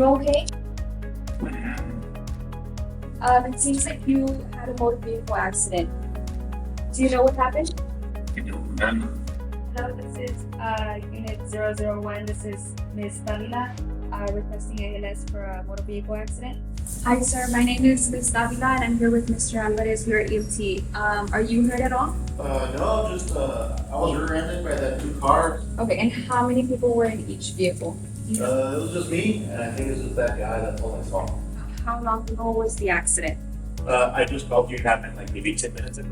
you okay? It seems like you had a motor vehicle accident. Do you know what happened? I don't remember. No, this is Unit 001. This is Ms. Davila requesting ALS for a motor vehicle accident. Hi, sir. My name is Ms. Davila, and I'm here with Mr. Alvarez. We are EMT. Are you hurt at all? No, just I was rear-ended by that two cars. Okay, and how many people were in each vehicle? It was just me, and I think it was just that guy. That's all I saw. How long ago was the accident? I just called you. It happened like maybe 10 minutes ago.